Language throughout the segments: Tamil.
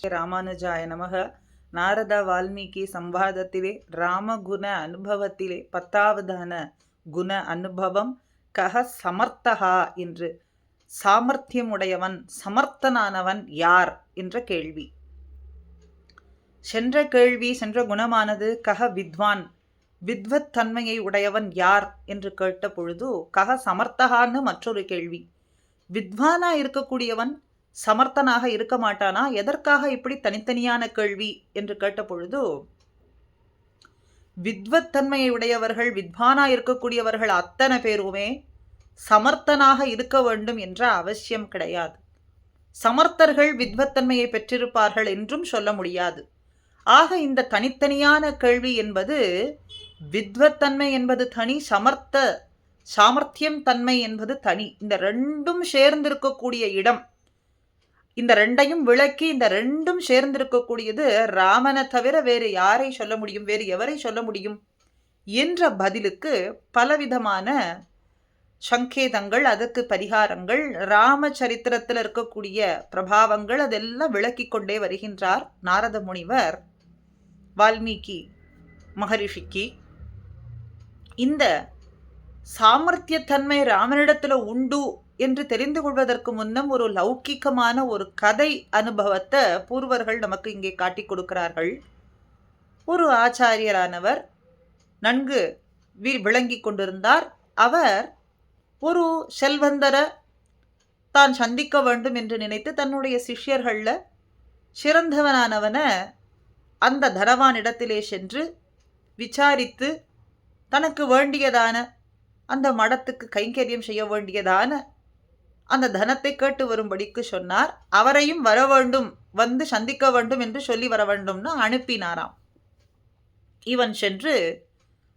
ராமானுஜாய நமக. நாரத வால்மீகி சம்வாதத்திலே ராமகுண அனுபவத்திலே 10வதான குண அனுபவம் கஹ சமர்த்தகா என்று சாமர்த்தியமுடையவன் சமர்த்தனானவன் யார் என்ற கேள்வி. சென்ற குணமானது கஹ வித்வான், வித்வத் தன்மையை உடையவன் யார் என்று கேட்ட பொழுது கஹ சமர்த்தகான்னு மற்றொரு கேள்வி. வித்வானா இருக்கக்கூடியவன் சமர்த்தனாக இருக்க மாட்டானா? எதற்காக இப்படி தனித்தனியான கேள்வி என்று கேட்ட பொழுது, வித்வத் தன்மையை உடையவர்கள், வித்வானா இருக்கக்கூடியவர்கள் அத்தனை பேருமே சமர்த்தனாக இருக்க வேண்டும் என்ற அவசியம் கிடையாது. சமர்த்தர்கள் வித்வத்தன்மையை பெற்றிருப்பார்கள் என்றும் சொல்ல முடியாது. ஆக இந்த தனித்தனியான கேள்வி என்பது, வித்வத்தன்மை என்பது தனி, சாமர்த்தியம் தன்மை என்பது தனி. இந்த ரெண்டும் சேர்ந்திருக்கக்கூடிய இடம், இந்த ரெண்டையும் விளக்கி இந்த ரெண்டும் சேர்ந்திருக்கக்கூடியது ராமனை தவிர வேறு யாரை சொல்ல முடியும், வேறு எவரை சொல்ல முடியும் என்ற பதிலுக்கு பலவிதமான சங்கேதங்கள், அதற்கு பரிகாரங்கள், ராமச்சரித்திரத்தில் இருக்கக்கூடிய பிரபாவங்கள் அதெல்லாம் விளக்கி கொண்டே வருகின்றார் நாரத முனிவர் வால்மீகி மகரிஷிக்கு. இந்த சாமர்த்தியத்தன்மை ராமனிடத்துல உண்டு என்று தெரிந்து கொள்வதற்கு முன்னம் ஒரு லௌகிக்கமான ஒரு கதை அனுபவத்தை பூர்வர்கள் நமக்கு இங்கே காட்டி கொடுக்கிறார்கள். ஒரு ஆச்சாரியரானவர் நன்கு விளங்கி கொண்டிருந்தார். அவர் ஒரு செல்வந்தரை தான் சந்திக்க வேண்டும் என்று நினைத்து தன்னுடைய சிஷ்யர்களில் சிறந்தவனானவனை அந்த தனவானிடத்திலே சென்று விசாரித்து தனக்கு வேண்டியதான அந்த மடத்துக்கு கைங்கரியம் செய்ய வேண்டியதான அந்த தனத்தை கேட்டு வரும்படிக்கு சொன்னார். அவரையும் வர வேண்டும், வந்து சந்திக்க வேண்டும் என்று சொல்லி வர வேண்டும்னு அனுப்பினாராம். இவன் சென்று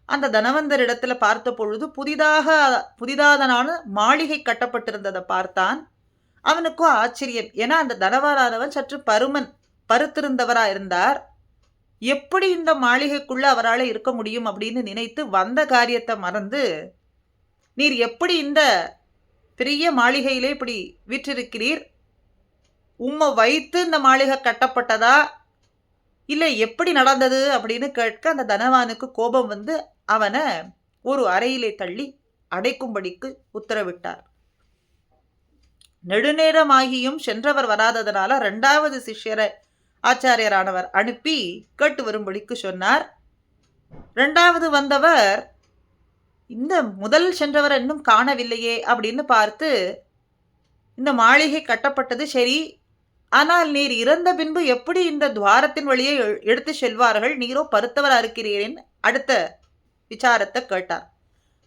அந்த தனவந்தரிடத்துல பார்த்த பொழுது புதிதாதனான மாளிகை கட்டப்பட்டிருந்ததை பார்த்தான். அவனுக்கும் ஆச்சரியம். ஏன்னா அந்த தனவாரானவன் சற்று பருத்திருந்தவரா இருந்தார். எப்படி இந்த மாளிகைக்குள்ள அவரால் இருக்க முடியும் அப்படின்னு நினைத்து வந்த காரியத்தை மறந்து, நீர் எப்படி இந்த பெரிய மாளிகையிலே இப்படி வீற்றிருக்கிறீர், உம்மை வைத்து இந்த மாளிகை கட்டப்பட்டதா இல்லை எப்படி நடந்தது அப்படின்னு கேட்க அந்த தனவானுக்கு கோபம் வந்து அவனை ஒரு அறையிலே தள்ளி அடைக்கும்படிக்கு உத்தரவிட்டார். நெடுநேரமாகியும் சென்றவர் வராததனால 2வது சிஷ்யரை ஆச்சாரியரானவர் அனுப்பி கேட்டு வரும்படிக்கு சொன்னார். 2வது வந்தவர் இந்த முதல் சென்றவர் இன்னும் காணவில்லையே அப்படின்னு பார்த்து, இந்த மாளிகை கட்டப்பட்டது சரி, ஆனால் நீர் இறந்த பின்பு எப்படி இந்த துவாரத்தின் வழியே எடுத்து செல்வார்கள், நீரோ பருத்தவரா இருக்கிறீரின் அடுத்த விசாரத்தை கேட்டார்.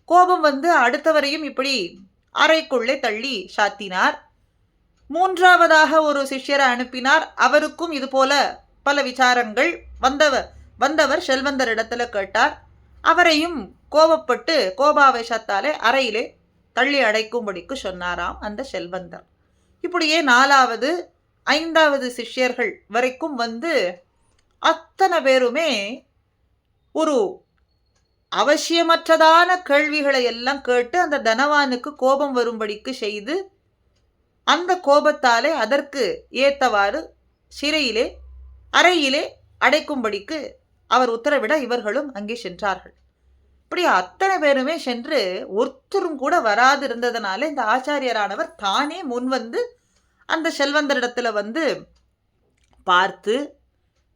கோபம் வந்து அடுத்தவரையும் இப்படி அறைக்குள்ளே தள்ளி சாத்தினார். 3வதாக ஒரு சிஷ்யரை அனுப்பினார். அவருக்கும் இது போல பல விசாரங்கள். வந்தவர் செல்வந்தரிடத்துல கேட்டார். அவரையும் கோபப்பட்டு கோபாவேசத்தாலே அறையிலே தள்ளி அடைக்கும்படிக்கு சொன்னாராம் அந்த செல்வந்தர். இப்படியே 4வது 5வது சிஷ்யர்கள் வரைக்கும் வந்து அத்தனை பேருமே ஒரு அவசியமற்றதான கேள்விகளை எல்லாம் கேட்டு அந்த தனவானுக்கு கோபம் வரும்படிக்கு செய்து, அந்த கோபத்தாலே அதற்கு ஏத்தவாறு சிறையிலே அறையிலே அடைக்கும்படிக்கு அவர் உத்தரவிட இவர்களும் அங்கே சென்றார்கள். இப்படி அத்தனை பேருமே சென்று ஒருத்தரும் கூட வராது இருந்ததுனால இந்த ஆச்சாரியரானவர் தானே முன் வந்து அந்த செல்வந்தரிடத்துல வந்து பார்த்து,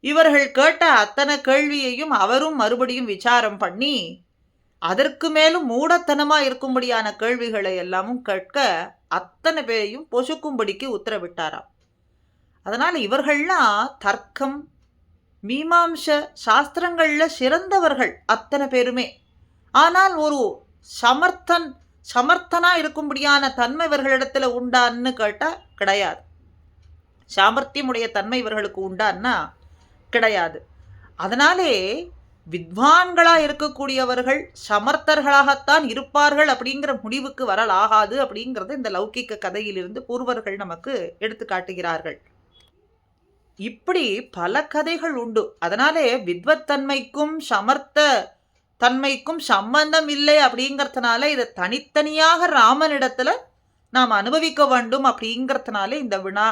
இவர்கள் கேட்ட அத்தனை கேள்வியையும் அவரும் மறுபடியும் விசாரம் பண்ணி, அதற்கு மேலும் மூடத்தனமா இருக்கும்படியான கேள்விகளை எல்லாமும் கேட்க அத்தனை பேரையும் பொசுக்கும்படிக்கு உத்தரவிட்டாராம். அதனால இவர்கள்லாம் தர்க்கம், மீமாம்ச சாஸ்திரங்கள்ல சிறந்தவர்கள் அத்தனை பேருமே. ஆனால் ஒரு சமர்த்தனா இருக்கும்படியான தன்மை இவர்களிடத்துல உண்டான்னு கேட்டா கிடையாது. சாமர்த்தியமுடைய தன்மை இவர்களுக்கு உண்டான்னா கிடையாது. அதனாலே வித்வான்களா இருக்கக்கூடியவர்கள் சமர்த்தர்களாகத்தான் இருப்பார்கள் அப்படிங்கிற முடிவுக்கு வரலாகாது அப்படிங்கிறத இந்த லௌகிக்க கதையிலிருந்து பூர்வர்கள் நமக்கு எடுத்து காட்டுகிறார்கள். இப்படி பல கதைகள் உண்டு. அதனாலே வித்வத்தன்மைக்கும் சமர்த்த தன்மைக்கும் சம்பந்தம் இல்லை அப்படிங்கிறதுனால இதை தனித்தனியாக ராமனிடத்துல நாம் அனுபவிக்க வேண்டும் அப்படிங்கிறதுனால இந்த வினா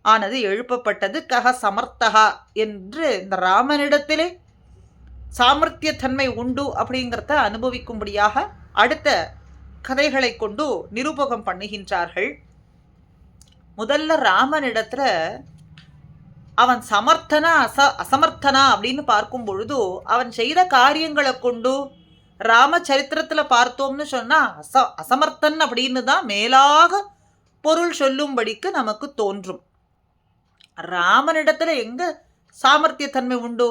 ஆனது எழுப்பப்பட்டது. கஹ சமர்த்தகா என்று இந்த ராமனிடத்திலே சாமர்த்தியத்தன்மை உண்டு அப்படிங்கிறத அனுபவிக்கும்படியாக அடுத்த கதைகளை கொண்டு நிரூபகம் பண்ணுகின்றார்கள். முதல்ல ராமனிடத்துல அவன் சமர்த்தனா அசமர்த்தனா அப்படின்னு பார்க்கும் பொழுது அவன் செய்த காரியங்களை கொண்டு ராமச்சரித்திரத்துல பார்த்தோம்னு சொன்னா அசமர்த்தன் அப்படின்னு தான் மேலாக பொருள் சொல்லும்படிக்கு நமக்கு தோன்றும். ராமனிடத்துல எங்க சாமர்த்தியத்தன்மை உண்டு?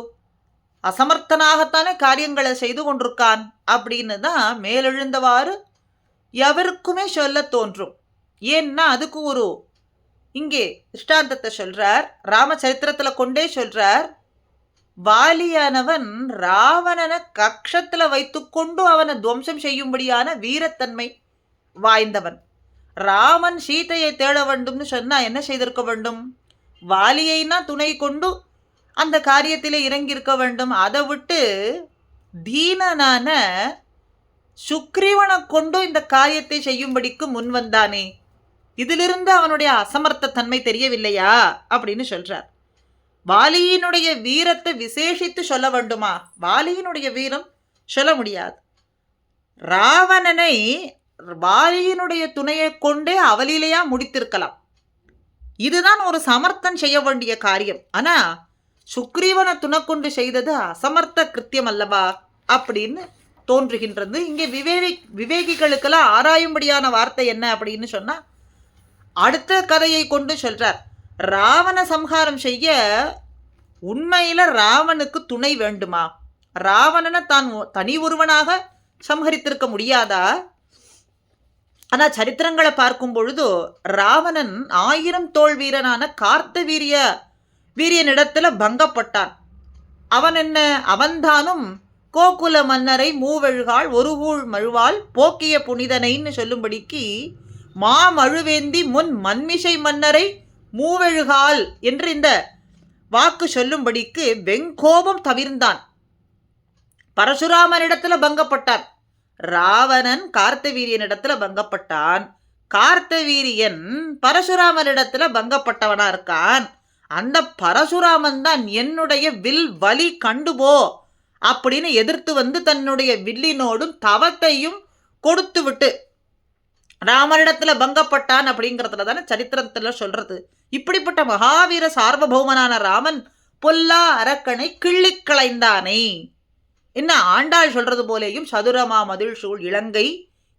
அசமர்த்தனாகத்தானே காரியங்களை செய்து கொண்டிருக்கான் அப்படின்னு தான் மேலெழுந்தவாறு எவருக்குமே சொல்ல தோன்றும். ஏன்னா அதுக்கு ஒரு இங்கே திருஷ்டாந்தத்தை சொல்றார், ராமச்சரித்திரத்துல கொண்டே சொல்றார். வாலியானவன் ராவணனை கக்ஷத்துல வைத்துக்கொண்டு அவனை துவம்சம் செய்யும்படியான வீரத்தன்மை வாய்ந்தவன். ராமன் சீதையை தேட வேண்டும்னு சொன்னா என்ன செய்திருக்க வேண்டும்? வாலியைனா துணை கொண்டு அந்த காரியத்திலே இறங்கியிருக்க வேண்டும். அதை விட்டு தீனனான சுக்ரீவனை கொண்டு இந்த காரியத்தை செய்யும்படிக்கு முன் வந்தானே, இதிலிருந்து அவனுடைய அசமர்த்த தன்மை தெரியவில்லையா அப்படின்னு சொல்றார். வாலியினுடைய வீரத்தை விசேஷித்து சொல்ல வேண்டுமா? வாலியினுடைய வீரம் சொல்ல முடியாது. ராவணனை வாலியினுடைய துணையை கொண்டே அவலிலையா முடித்திருக்கலாம். இதுதான் ஒரு சமர்த்தன் செய்ய வேண்டிய காரியம். ஆனா சுக்ரீவனை துணை கொண்டு செய்தது அசமர்த்த கிருத்தியம் அல்லவா அப்படின்னு தோன்றுகின்றது. இங்கே விவேகிகளுக்கெல்லாம் ஆராயும்படியான வார்த்தை என்ன அப்படின்னு சொன்னா அடுத்த கதையை கொண்டு சொல்றார். ராவண சம்ஹாரம் செய்ய உண்மையில ராவனுக்கு துணை வேண்டுமா? ராவணனை தான் தனி ஒருவனாக சம்ஹரித்திருக்க முடியாதா? ஆனா சரித்திரங்களை பார்க்கும் பொழுது ராவணன் 1000 தோள் வீரனான கார்த்த வீரியனிடத்துல பங்கப்பட்டான். அவன் என்ன? அவன்தானும் கோகுல மன்னரை மூவெழுகாள் ஒரு ஊழ் மழுவாள் போக்கிய புனிதனைன்னு சொல்லும்படிக்கு மாமழுவேந்தி முன் மன்மிசை மன்னரை மூவெழுகால் என்று இந்த வாக்கு சொல்லும்படிக்கு வெங்கோபம் தவிர்ந்தான். பரசுராமனிடத்துல பங்கப்பட்டான். ராவணன் கார்த்தவீரியனிடத்துல பங்கப்பட்டான். கார்த்தவீரியன் பரசுராமனிடத்துல பங்கப்பட்டவனா இருக்கான். அந்த பரசுராமன் தான் என்னுடைய வில் வலி கண்டுபோ அப்படின்னு எதிர்த்து வந்து தன்னுடைய வில்லினோடும் தவத்தையும் கொடுத்து விட்டு ராமனிடத்துல பங்கப்பட்டான் அப்படிங்கிறதுல தானே சரித்திரத்துல சொல்றது. இப்படிப்பட்ட மகாவீர சார்வபௌமனான ராமன் பொல்லா அரக்கனை கிள்ளி களைந்தானே. என்ன ஆண்டாள் சொல்றது போலேயும் சதுரமா மதில் சூழ் இலங்கை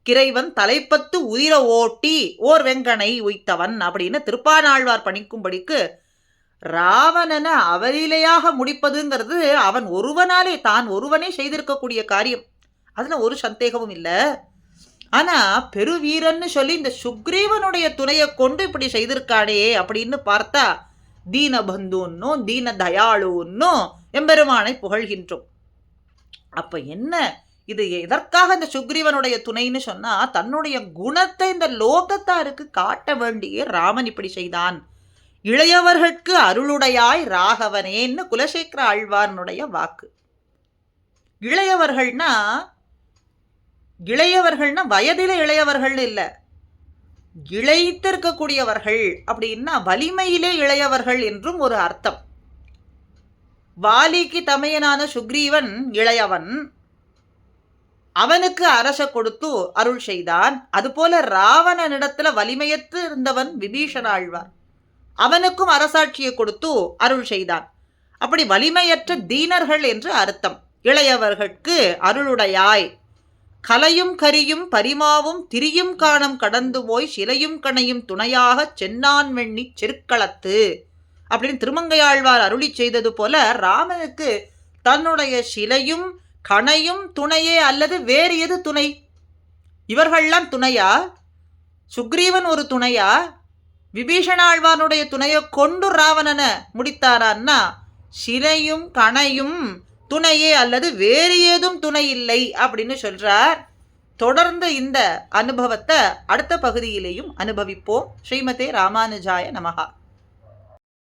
கிரைவன் தலைப்பத்து உதிர ஓட்டி ஓர் வெங்கனை உய்த்தவன் அப்படின்னு திருப்பானாழ்வார் பணிக்கும்படிக்கு ராவணனை அவலிலையாக முடிப்பதுங்கிறது அவன் ஒருவனாலே தான் ஒருவனே செய்திருக்கக்கூடிய காரியம். அதுல ஒரு சந்தேகமும் இல்லை. ஆனா பெருவீரன்னு சொல்லி இந்த சுக்ரீவனுடைய துணையை கொண்டு இப்படி செய்திருக்காடே அப்படின்னு பார்த்தா தீனபந்துன்னும் தீன தயாளுன்னும் எம்பெருமானை புகழ்கின்றோம். அப்ப என்ன இது? எதற்காக இந்த சுக்ரீவனுடைய துணைன்னு சொன்னா தன்னுடைய குணத்தை இந்த லோகத்தாருக்கு காட்ட வேண்டிய ராமன் இப்படி செய்தான். இளையவர்களுக்கு அருளுடையாய் ராகவனேன்னு குலசேகர ஆழ்வார்னுடைய வாக்கு. இளையவர்கள்னா வயதில இளையவர்கள் இல்லை, இளைத்திருக்கக்கூடியவர்கள் அப்படின்னா வலிமையிலே இளையவர்கள் என்றும் ஒரு அர்த்தம். வாலிக்கு தமையனான சுக்ரீவன் இளையவன், அவனுக்கு அரச கொடுத்து அருள் செய்தான். அதுபோல ராவணனிடத்துல வலிமையற்று இருந்தவன் விபீஷண ஆழ்வார், அவனுக்கும் அரசாட்சியை கொடுத்து அருள் செய்தான். அப்படி வலிமையற்ற தீனர்கள் என்று அர்த்தம். இளையவர்களுக்கு அருளுடையாய் கலையும் கரியும் பரிமாவும் திரியும் காணம் கடந்து போய் சிலையும் கணையும் துணையாக சென்னான் வெண்ணி செருக்களத்து அப்படின்னு திருமங்கையாழ்வார் அருளி செய்தது போல ராமனுக்கு தன்னுடைய சிலையும் கணையும் துணையே அல்லது வேறு எது துணை? இவர்கள்லாம் துணையா? சுக்ரீவன் ஒரு துணையா? விபீஷணாழ்வானுடைய துணையை கொண்டு ராவணனை முடித்தாரான்னா சிலையும் கணையும் துணையே அல்லது வேறு ஏதும் துணை இல்லை அப்படின்னு சொல்றார். தொடர்ந்து இந்த அனுபவத்தை அடுத்த பகுதியிலேயும் அனுபவிப்போம். ஸ்ரீமதே ராமானுஜாய நமஹா.